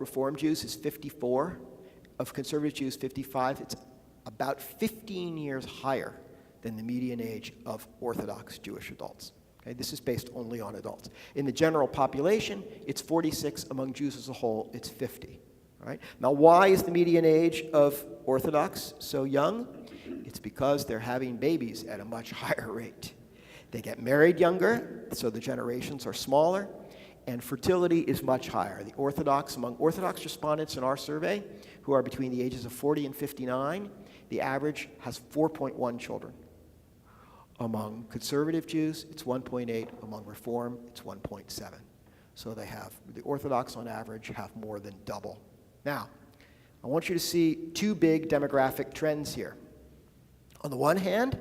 Reform Jews is 54. Of conservative Jews, 55. It's about 15 years higher than the median age of Orthodox Jewish adults. Okay, this is based only on adults. In the general population, it's 46. Among Jews as a whole, it's 50. All right? Now, why is the median age of Orthodox so young? It's because they're having babies at a much higher rate. They get married younger, so the generations are smaller, and fertility is much higher. Among Orthodox respondents in our survey, who are between the ages of 40 and 59, the average has 4.1 children. Among conservative Jews, it's 1.8. Among Reform, it's 1.7. So the Orthodox on average have more than double. Now, I want you to see two big demographic trends here. On the one hand,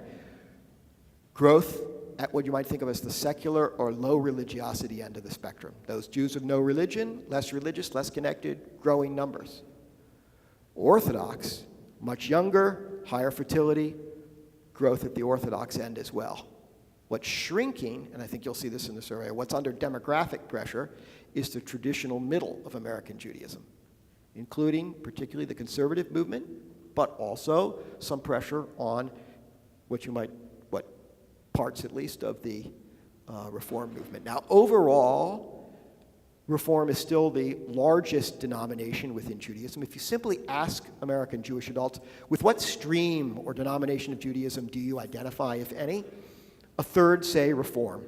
growth at what you might think of as the secular or low religiosity end of the spectrum. Those Jews of no religion, less religious, less connected, growing numbers. Orthodox, much younger, higher fertility, growth at the Orthodox end as well. What's shrinking, and I think you'll see this in the survey, what's under demographic pressure is the traditional middle of American Judaism, including particularly the conservative movement, but also some pressure on what parts at least of the Reform movement. Now, overall, Reform is still the largest denomination within Judaism. If you simply ask American Jewish adults, with what stream or denomination of Judaism do you identify, if any? A third say Reform.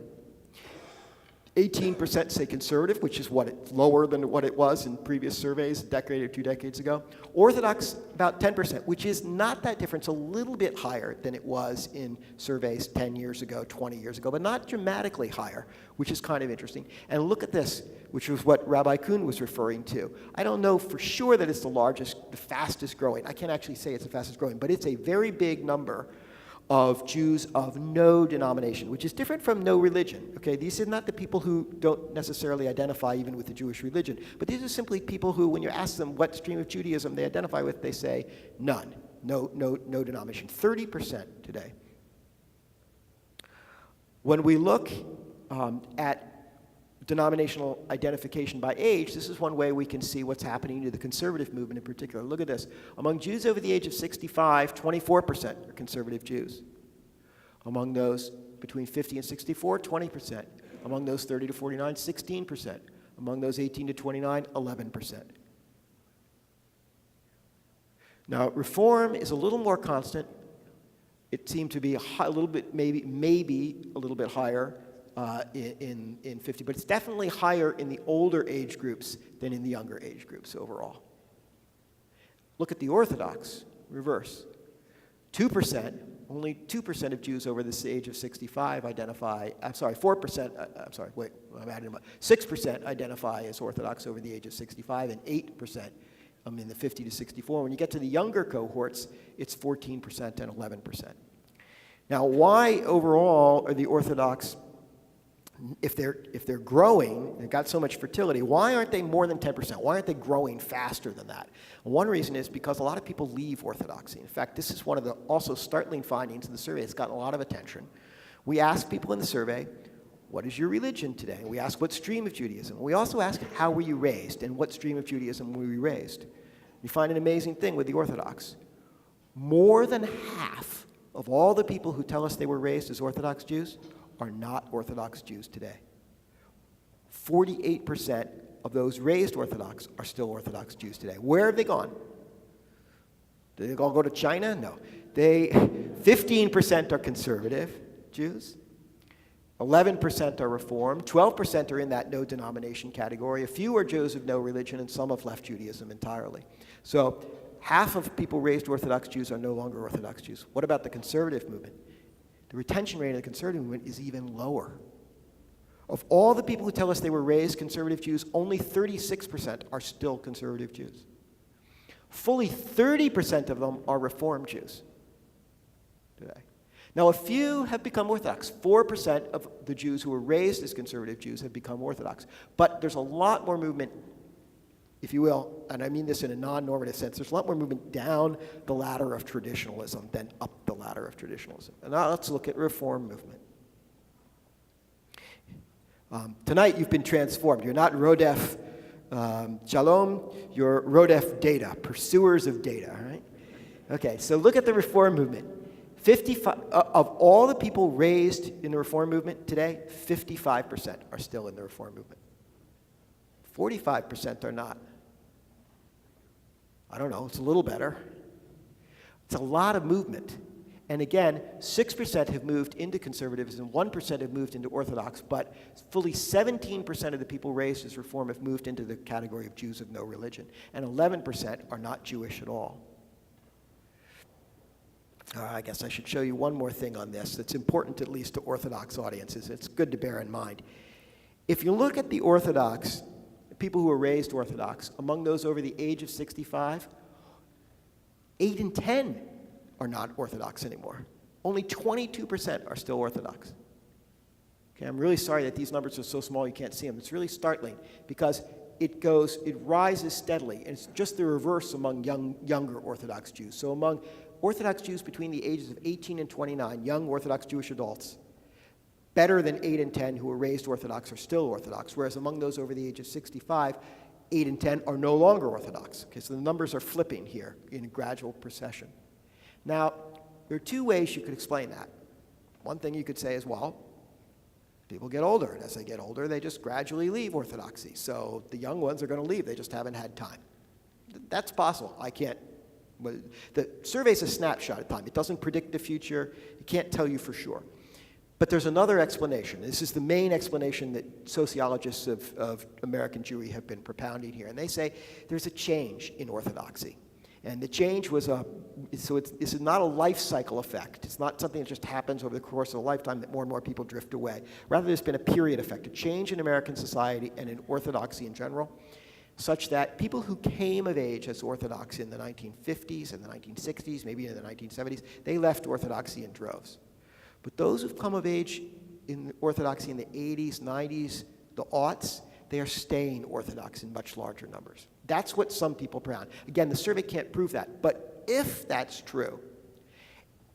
18% say conservative, which is lower than what it was in previous surveys a decade or 2 decades ago. Orthodox, about 10%, which is not that different. It's a little bit higher than it was in surveys 10 years ago, 20 years ago, but not dramatically higher, which is kind of interesting. And look at this, which was what Rabbi Kuhn was referring to. I don't know for sure that it's the fastest growing. I can't actually say it's the fastest growing, but it's a very big number of Jews of no denomination, which is different from no religion. Okay, these are not the people who don't necessarily identify even with the Jewish religion, but these are simply people who, when you ask them what stream of Judaism they identify with, they say none, no denomination. 30% today. When we look at denominational identification by age, this is one way we can see what's happening to the conservative movement in particular. Look at this. Among Jews over the age of 65, 24% are conservative Jews. Among those between 50 and 64, 20%. Among those 30 to 49, 16%. Among those 18 to 29, 11%. Now, Reform is a little more constant. It seemed to be a little bit, maybe a little bit higher in 50, but it's definitely higher in the older age groups than in the younger age groups overall. Look at the Orthodox, reverse. 2%, only 2% of Jews over this age of 65 identify, 6% identify as Orthodox over the age of 65, and 8% in the 50 to 64. When you get to the younger cohorts, it's 14% and 11%. Now, why overall are the Orthodox, if they're growing, they've got so much fertility, why aren't they more than 10%? Why aren't they growing faster than that? And one reason is because a lot of people leave Orthodoxy. In fact, this is one of the also startling findings in the survey. It's gotten a lot of attention. We ask people in the survey, what is your religion today? We ask what stream of Judaism. We also ask, how were you raised? And what stream of Judaism were you raised? You find an amazing thing with the Orthodox. More than half of all the people who tell us they were raised as Orthodox Jews are not Orthodox Jews today. 48% of those raised Orthodox are still Orthodox Jews today. Where have they gone? Did they all go to China? No. 15% are conservative Jews. 11% are Reform. 12% are in that no denomination category. A few are Jews of no religion, and some have left Judaism entirely. So half of people raised Orthodox Jews are no longer Orthodox Jews. What about the conservative movement? The retention rate of the conservative movement is even lower. Of all the people who tell us they were raised conservative Jews, only 36% are still conservative Jews. Fully 30% of them are Reform Jews today. Now, a few have become Orthodox. 4% of the Jews who were raised as conservative Jews have become Orthodox. But there's a lot more movement, if you will, and I mean this in a non-normative sense, there's a lot more movement down the ladder of traditionalism than up the ladder of traditionalism. And now let's look at Reform movement. Tonight you've been transformed. You're not Rodef Shalom, you're Rodef data, pursuers of data, right? Okay, so look at the reform movement. 55 of all the people raised in the reform movement today, 55% are still in the reform movement. 45% are not. I don't know, it's a little better. It's a lot of movement. And again, 6% have moved into conservatism, 1% have moved into Orthodox, but fully 17% of the people raised as reform have moved into the category of Jews of no religion, and 11% are not Jewish at all. I guess I should show you one more thing on this that's important at least to Orthodox audiences. It's good to bear in mind. If you look at the Orthodox, people who were raised Orthodox, among those over the age of 65, 8 in 10 are not Orthodox anymore. Only 22% are still Orthodox. Okay, I'm really sorry that these numbers are so small you can't see them. It's really startling because it rises steadily, and it's just the reverse among younger Orthodox Jews. So among Orthodox Jews between the ages of 18 and 29, young Orthodox Jewish adults, better than 8 in 10 who were raised Orthodox are still Orthodox, whereas among those over the age of 65, 8 in 10 are no longer Orthodox. Okay, so the numbers are flipping here in a gradual procession. Now, there are two ways you could explain that. One thing you could say is, well, people get older, and as they get older, they just gradually leave Orthodoxy. So the young ones are going to leave, they just haven't had time. That's possible. I can't. The survey's a snapshot of time. It doesn't predict the future. It can't tell you for sure. But there's another explanation. This is the main explanation that sociologists of American Jewry have been propounding here. And they say there's a change in Orthodoxy. And the change was this is not a life cycle effect. It's not something that just happens over the course of a lifetime that more and more people drift away. Rather, there's been a period effect, a change in American society and in Orthodoxy in general, such that people who came of age as Orthodox in the 1950s and the 1960s, maybe in the 1970s, they left Orthodoxy in droves. But those who've come of age in Orthodoxy in the 80s, 90s, the aughts, they are staying Orthodox in much larger numbers. That's what some people propound. Again, the survey can't prove that, but if that's true,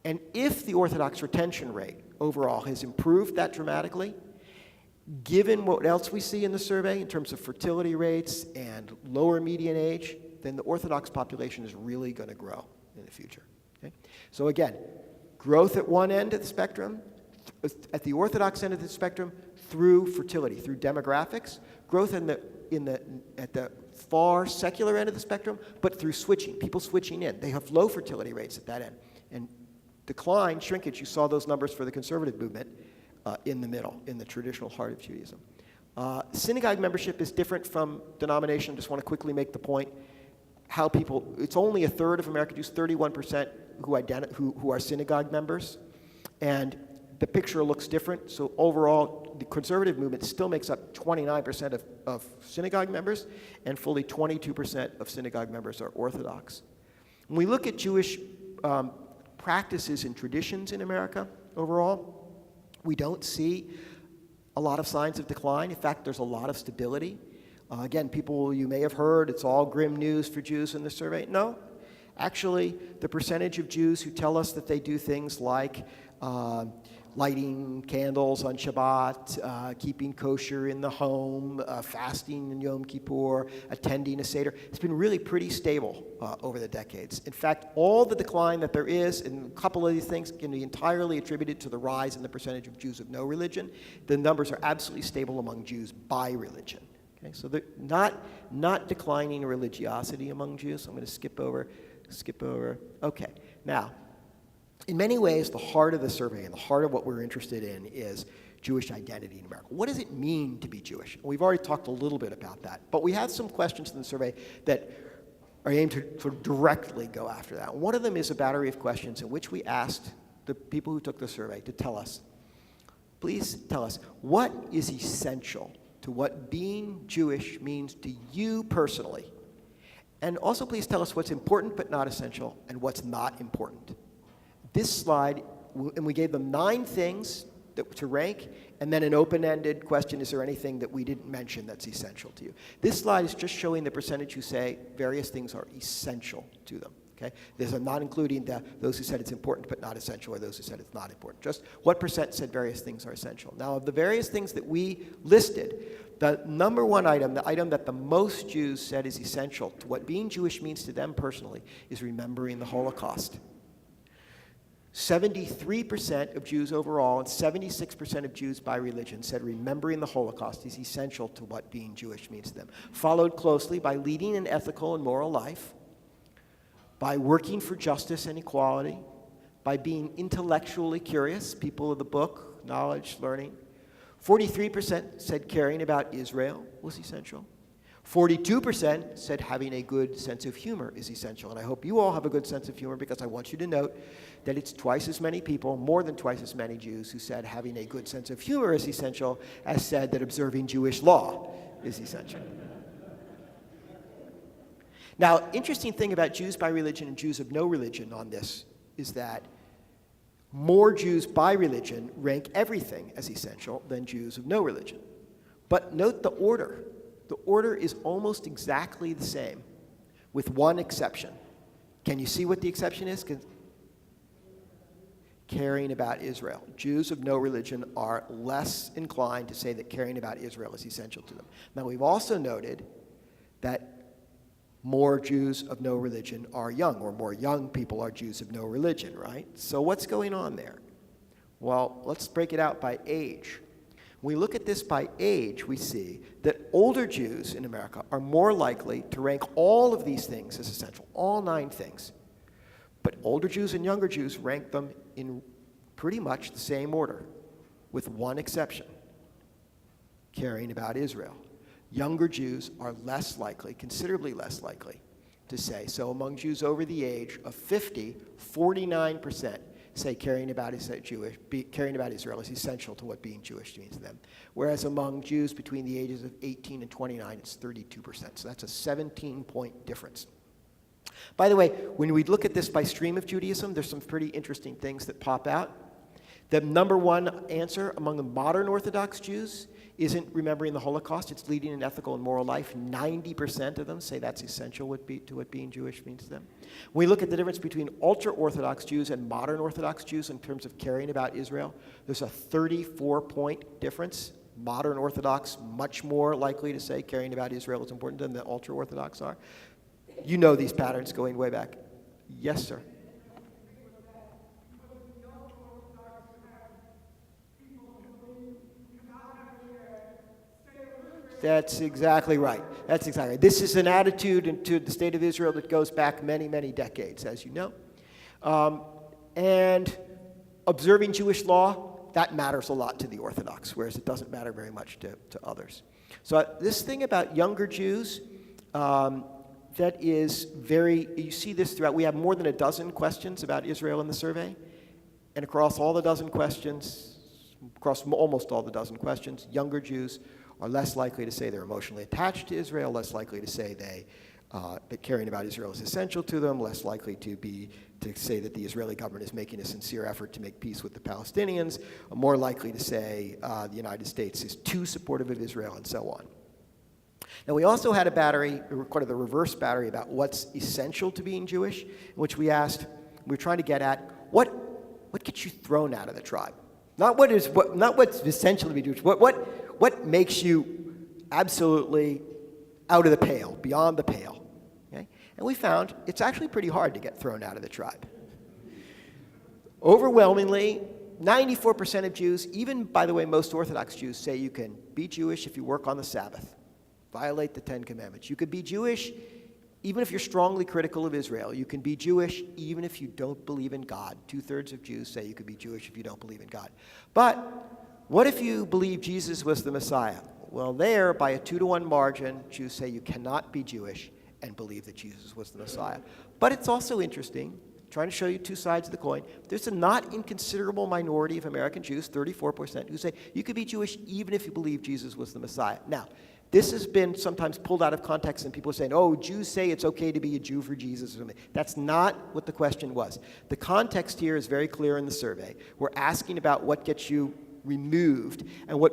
and if the Orthodox retention rate overall has improved that dramatically, given what else we see in the survey in terms of fertility rates and lower median age, then the Orthodox population is really going to grow in the future. Okay? So again, growth at one end of the spectrum, at the Orthodox end of the spectrum, through fertility, through demographics, growth at the far secular end of the spectrum, but through switching, people switching in. They have low fertility rates at that end. And decline, shrinkage, you saw those numbers for the conservative movement in the middle, in the traditional heart of Judaism. Synagogue membership is different from denomination. I just want to quickly make the point how people, it's only a third of American Jews, 31% who are synagogue members. And the picture looks different. So overall, the conservative movement still makes up 29% of synagogue members, and fully 22% of synagogue members are Orthodox. When we look at Jewish practices and traditions in America overall, we don't see a lot of signs of decline. In fact, there's a lot of stability. Again, people, you may have heard, it's all grim news for Jews in the survey. No. Actually, the percentage of Jews who tell us that they do things like lighting candles on Shabbat, keeping kosher in the home, fasting in Yom Kippur, attending a Seder, it's been really pretty stable over the decades. In fact, all the decline that there is, and a couple of these things can be entirely attributed to the rise in the percentage of Jews of no religion. The numbers are absolutely stable among Jews by religion. Okay, so they're not declining religiosity among Jews. I'm going to skip over. Okay, now, in many ways, the heart of the survey and the heart of what we're interested in is Jewish identity in America. What does it mean to be Jewish? We've already talked a little bit about that, but we have some questions in the survey that are aimed to sort of directly go after that. One of them is a battery of questions in which we asked the people who took the survey to tell us, please tell us, what is essential to what being Jewish means to you personally? And also please tell us what's important but not essential and what's not important. This slide, and we gave them 9 things to rank, and then an open-ended question, is there anything that we didn't mention that's essential to you? This slide is just showing the percentage who say various things are essential to them. Okay? These are not including those who said it's important but not essential, or those who said it's not important. Just what percent said various things are essential. Now, of the various things that we listed, The number one item, the item that the most Jews said is essential to what being Jewish means to them personally, is remembering the Holocaust. 73% of Jews overall and 76% of Jews by religion said remembering the Holocaust is essential to what being Jewish means to them. Followed closely by leading an ethical and moral life, by working for justice and equality, by being intellectually curious, people of the book, knowledge, learning. 43% said caring about Israel was essential. 42% said having a good sense of humor is essential. And I hope you all have a good sense of humor, because I want you to note that it's twice as many people, more than twice as many Jews, who said having a good sense of humor is essential as said that observing Jewish law is essential. Now, interesting thing about Jews by religion and Jews of no religion on this is that more Jews by religion rank everything as essential than Jews of no religion. But note the order. The order is almost exactly the same, with one exception. Can you see what the exception is? Caring about Israel. Jews of no religion are less inclined to say that caring about Israel is essential to them. Now, we've also noted that more Jews of no religion are young, or more young people are Jews of no religion, right? So what's going on there? Well, let's break it out by age. When we look at this by age, we see that older Jews in America are more likely to rank all of these things as essential, all 9 things. But older Jews and younger Jews rank them in pretty much the same order, with one exception: caring about Israel. Younger Jews are less likely, considerably less likely, to say. So among Jews over the age of 50, 49% say caring about Israel is essential to what being Jewish means to them. Whereas among Jews between the ages of 18 and 29, it's 32%. So that's a 17-point difference. By the way, when we look at this by stream of Judaism, there's some pretty interesting things that pop out. The number one answer among the modern Orthodox Jews isn't remembering the Holocaust, it's leading an ethical and moral life. 90% of them say that's essential to what being Jewish means to them. When we look at the difference between ultra-Orthodox Jews and modern Orthodox Jews in terms of caring about Israel, there's a 34-point difference. Modern Orthodox much more likely to say caring about Israel is important than the ultra-Orthodox are. You know these patterns going way back. Yes, sir. That's exactly right. That's exactly right. This is an attitude into the state of Israel that goes back many, many decades, as you know. And observing Jewish law, that matters a lot to the Orthodox, whereas it doesn't matter very much to others. So this thing about younger Jews, that is very, you see this throughout. We have more than a dozen questions about Israel in the survey. And across all the dozen questions, across almost all the dozen questions, younger Jews are less likely to say they're emotionally attached to Israel, less likely to say that caring about Israel is essential to them, less likely to say that the Israeli government is making a sincere effort to make peace with the Palestinians, more likely to say the United States is too supportive of Israel, and so on. Now, we also had a battery, recorded the reverse battery, about what's essential to being Jewish, in which we were trying to get at what gets you thrown out of the tribe. Not what's essential to be Jewish. What makes you absolutely out of the pale, beyond the pale? Okay? And we found it's actually pretty hard to get thrown out of the tribe. Overwhelmingly, 94% of Jews, even, by the way, most Orthodox Jews, say you can be Jewish if you work on the Sabbath, violate the Ten Commandments. You could be Jewish even if you're strongly critical of Israel. You can be Jewish even if you don't believe in God. 2/3 of Jews say you could be Jewish if you don't believe in God. But what if you believe Jesus was the Messiah? Well, there, by a 2-to-1 margin, Jews say you cannot be Jewish and believe that Jesus was the Messiah. But it's also interesting, trying to show you two sides of the coin. There's a not inconsiderable minority of American Jews, 34%, who say you could be Jewish even if you believe Jesus was the Messiah. Now, this has been sometimes pulled out of context, and people are saying, oh, Jews say it's okay to be a Jew for Jesus or something. That's not what the question was. The context here is very clear in the survey. We're asking about what gets you removed. And what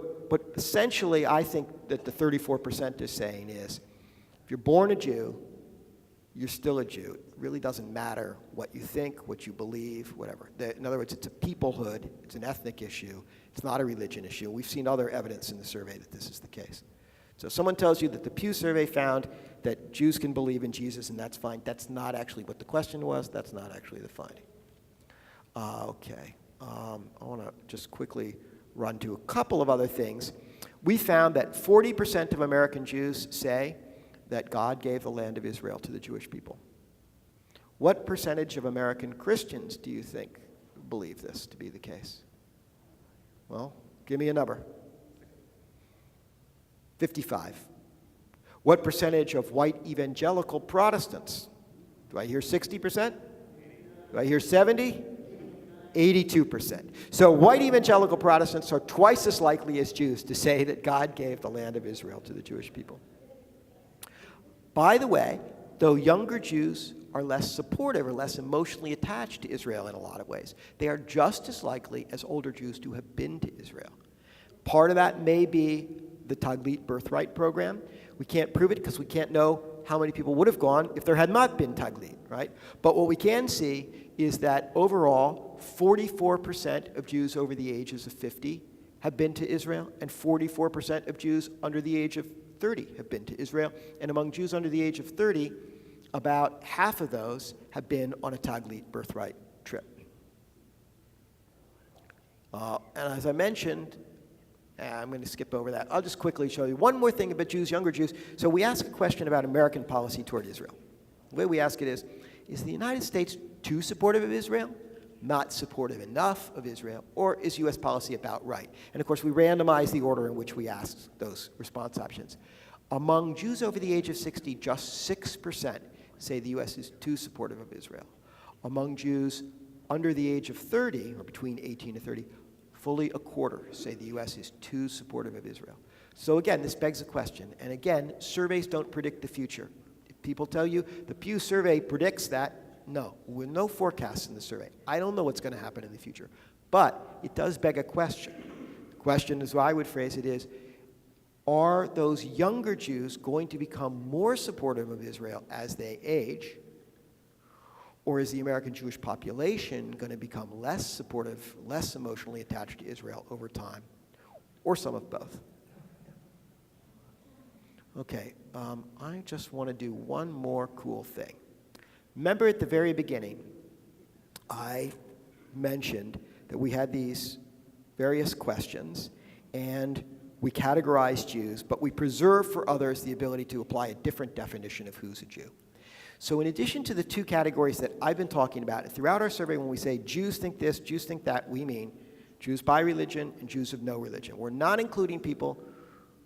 essentially I think that the 34% is saying is, if you're born a Jew, you're still a Jew. It really doesn't matter what you think, what you believe, whatever. In other words, it's a peoplehood. It's an ethnic issue. It's not a religion issue. We've seen other evidence in the survey that this is the case. So if someone tells you that the Pew survey found that Jews can believe in Jesus and that's fine, that's not actually what the question was. That's not actually the finding. Okay. I want to just quickly run to a couple of other things. We found that 40% of American Jews say that God gave the land of Israel to the Jewish people. What percentage of American Christians do you think believe this to be the case? Well, give me a number. 55. What percentage of white evangelical Protestants? Do I hear 60%? Do I hear 70? 82%. So white evangelical Protestants are twice as likely as Jews to say that God gave the land of Israel to the Jewish people. By the way, though younger Jews are less supportive or less emotionally attached to Israel in a lot of ways, they are just as likely as older Jews to have been to Israel. Part of that may be the Taglit birthright program. We can't prove it because we can't know how many people would have gone if there had not been Taglit, right? But what we can see is that overall, 44% of Jews over the ages of 50 have been to Israel, and 44% of Jews under the age of 30 have been to Israel. And among Jews under the age of 30, about half of those have been on a Taglit birthright trip. And as I mentioned, I'm going to skip over that. I'll just quickly show you one more thing about Jews, younger Jews. So we ask a question about American policy toward Israel. The way we ask it is the United States too supportive of Israel, not supportive enough of Israel, or is U.S. policy about right? And of course, we randomize the order in which we ask those response options. Among Jews over the age of 60, just 6% say the U.S. is too supportive of Israel. Among Jews under the age of 30, or between 18 to 30, fully a quarter say the U.S. is too supportive of Israel. So again, this begs a question. And again, surveys don't predict the future. If people tell you the Pew survey predicts that, no, with no forecasts in the survey. I don't know what's going to happen in the future. But it does beg a question. The question, as I would phrase it, is, are those younger Jews going to become more supportive of Israel as they age? Or is the American Jewish population going to become less supportive, less emotionally attached to Israel over time? Or some of both? Okay, I just want to do one more cool thing. Remember at the very beginning, I mentioned that we had these various questions, and we categorized Jews, but we preserved for others the ability to apply a different definition of who's a Jew. So in addition to the two categories that I've been talking about, throughout our survey when we say Jews think this, Jews think that, we mean Jews by religion and Jews of no religion. We're not including people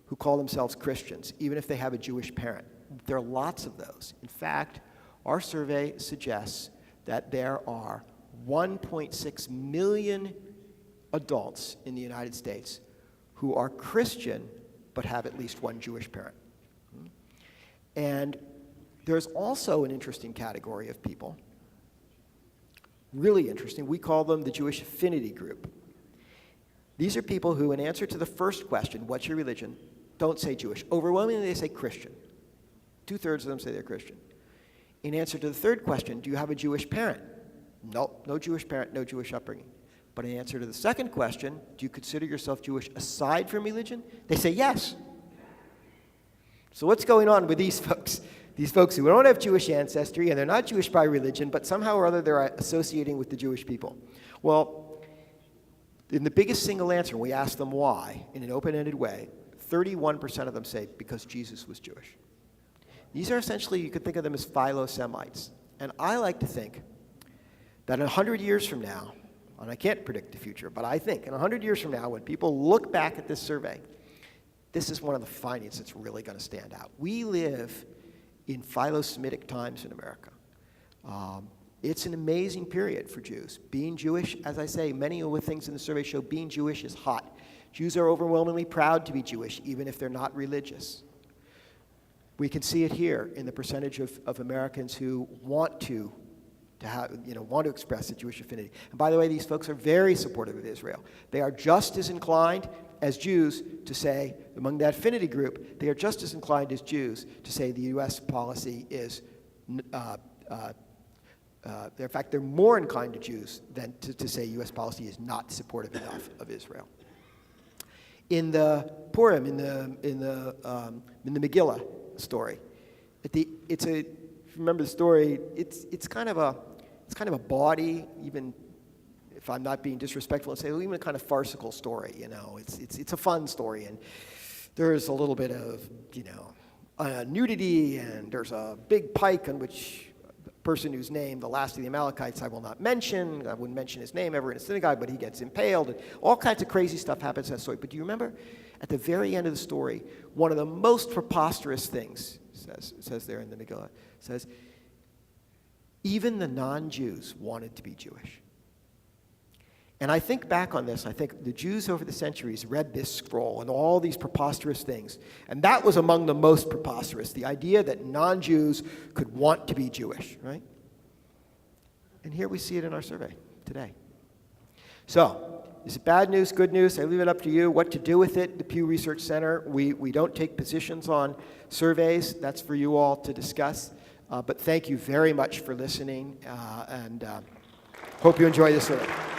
who call themselves Christians, even if they have a Jewish parent. There are lots of those. In fact, our survey suggests that there are 1.6 million adults in the United States who are Christian but have at least one Jewish parent. And there's also an interesting category of people, really interesting. We call them the Jewish affinity group. These are people who, in answer to the first question, what's your religion, don't say Jewish. Overwhelmingly, they say Christian. 2/3 of them say they're Christian. In answer to the third question, do you have a Jewish parent? No Jewish parent, no Jewish upbringing. But in answer to the second question, do you consider yourself Jewish aside from religion? They say yes. So what's going on with these folks? These folks who don't have Jewish ancestry, and they're not Jewish by religion, but somehow or other they're associating with the Jewish people. Well, in the biggest single answer, we ask them why, in an open-ended way, 31% of them say because Jesus was Jewish. These are essentially, you could think of them as philo-Semites. And I like to think that 100 years from now, and I can't predict the future, but I think in 100 years from now, when people look back at this survey, this is one of the findings that's really going to stand out. We live in philo-Semitic times in America. It's an amazing period for Jews. Being Jewish, as I say, many of the things in the survey show being Jewish is hot. Jews are overwhelmingly proud to be Jewish, even if they're not religious. We can see it here in the percentage of Americans who want to express a Jewish affinity. And by the way, these folks are very supportive of Israel. They are just as inclined as Jews to say, among that affinity group, they are just as inclined as Jews to say the U.S. policy is, in fact, they're more inclined to Jews than to say U.S. policy is not supportive enough of Israel. In the Purim, in the Megillah story, if you remember the story, it's kind of a bawdy, even if I'm not being disrespectful, and say even a kind of farcical story. It's a fun story, and there's a little bit of nudity, and there's a big pike on which the person whose name, the last of the Amalekites, I will not mention. I wouldn't mention his name ever in a synagogue, but he gets impaled, and all kinds of crazy stuff happens in that story. But do you remember, at the very end of the story, one of the most preposterous things, says there in the Megillah, says, even the non-Jews wanted to be Jewish. And I think back on this, I think the Jews over the centuries read this scroll and all these preposterous things, and that was among the most preposterous, the idea that non-Jews could want to be Jewish, right? And here we see it in our survey today. So, is it bad news, good news? I leave it up to you what to do with it. The Pew Research Center, we don't take positions on surveys. That's for you all to discuss. But thank you very much for listening, and hope you enjoy the survey.